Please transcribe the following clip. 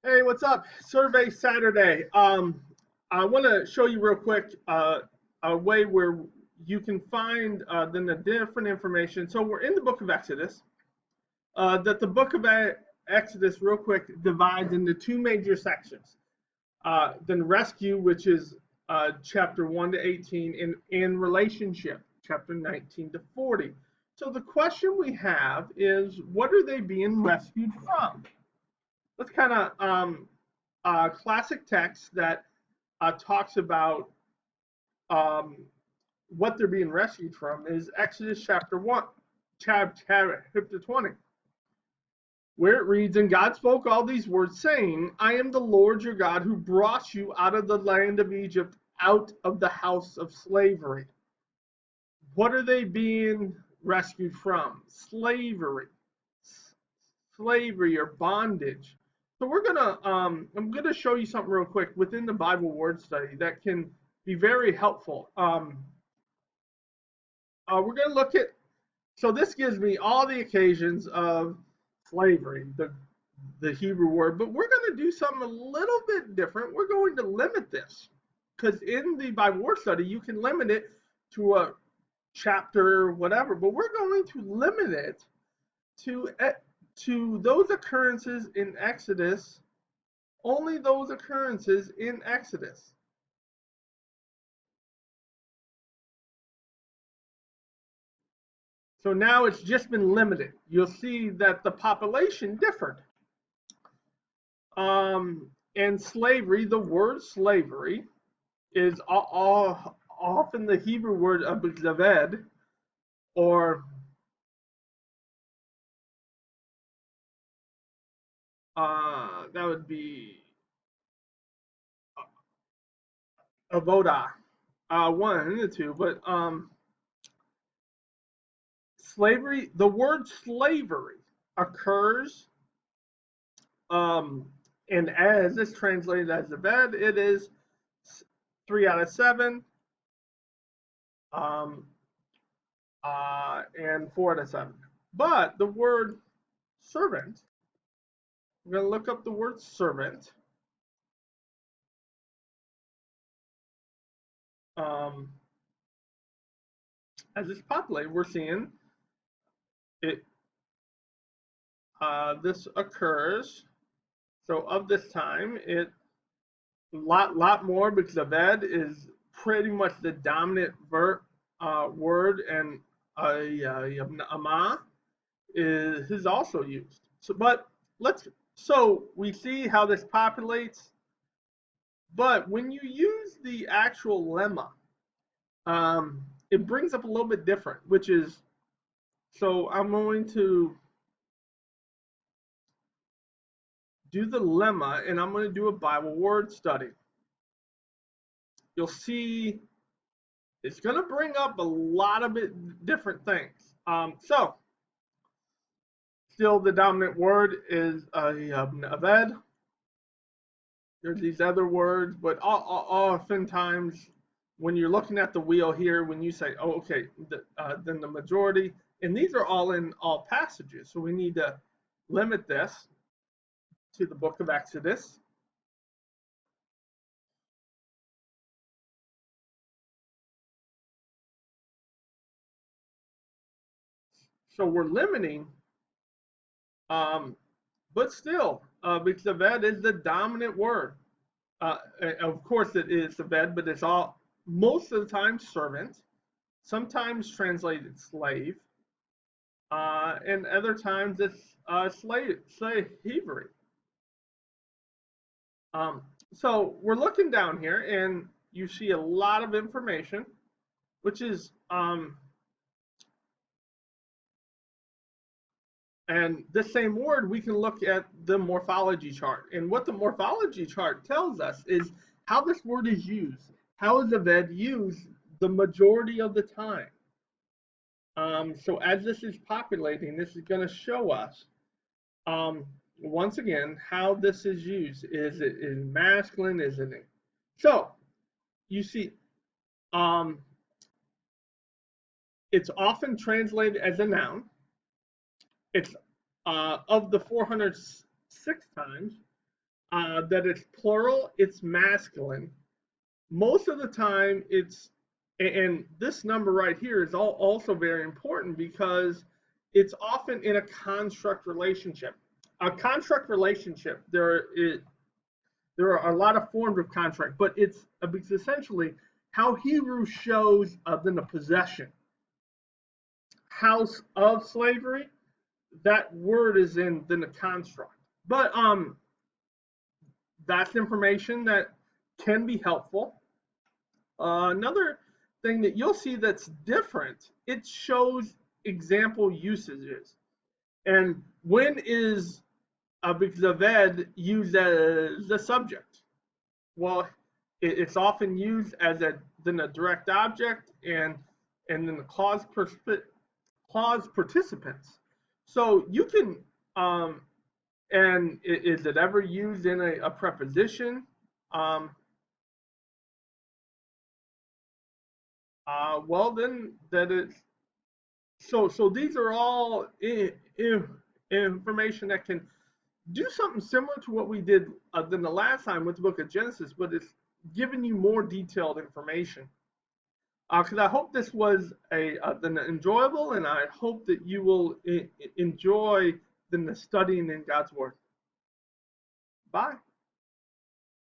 Hey, what's up? Survey Saturday. I want to show you real quick a way where you can find the different information. So we're in the book of Exodus. That the book of Exodus, real quick, divides into two major sections. Then rescue, which is chapter 1 to 18, and relationship, chapter 19 to 40. So the question we have is, what are they being rescued from? Let's kind of classic text that talks about um, what they're being rescued from is Exodus chapter 1, chapter 20, where it reads, And God spoke all these words, saying, I am the Lord your God who brought you out of the land of Egypt, out of the house of slavery. What are they being rescued from? Slavery or bondage. So I'm gonna show you something real quick within the Bible word study that can be very helpful. We're gonna look at, so this gives me all the occasions of slavery, the Hebrew word, but we're gonna do something a little bit different. We're going to limit this because in the Bible word study you can limit it to a chapter, whatever, but we're going to limit it to to those occurrences in Exodus, only those occurrences in Exodus. So now it's just been limited. You'll see that the population differed. And slavery, the word slavery, is often the Hebrew word zaved, or that would be avoda, one of the two. But slavery, the word slavery occurs, and as it's translated as the bed, it is 3 out of 7, um, and 4 out of 7. But the word servant, we're going to look up the word servant. Um, as it's populated, we're seeing it. This occurs. So of this time, it lot more because the ved is pretty much the dominant word, and ama is also used. So, but we see how this populates. But when you use the actual lemma, it brings up a little bit different, which is, so I'm going to do the lemma and I'm going to do a Bible word study. You'll see it's going to bring up a lot of different things. So still the dominant word is aved. There's these other words, but oftentimes when you're looking at the wheel here, when you say, oh, okay, then the majority, and these are all in all passages, so we need to limit this to the book of Exodus. So we're limiting, um, but still, because the ved is the dominant word. Of course, it is the ved, but it's all most of the time servant, sometimes translated slave, and other times it's slavery. Um, so we're looking down here, and you see a lot of information, which is and this same word, we can look at the morphology chart. And what the morphology chart tells us is how this word is used. How is the ved used the majority of the time? So as this is populating, this is going to show us, um, once again, how this is used. Is it in masculine? Is it in? So you see, um, it's often translated as a noun. It's of the 406 times, that it's plural, it's masculine. Most of the time, and this number right here is also very important because it's often in a construct relationship. A construct relationship, there are a lot of forms of contract, but it's essentially how Hebrew shows then the possession. House of slavery, that word is in the construct. But that's information that can be helpful. Another thing that you'll see that's different, it shows example usages. And when is Zaved used as the subject? Well, it's often used as then a direct object and then the clause participants. So you can and is it ever used in a preposition? Um, well, then that is so. These are all information that can do something similar to what we did than the last time with the book of Genesis, but it's giving you more detailed information. Because I hope this was then enjoyable, and I hope that you will enjoy the studying in God's Word. Bye.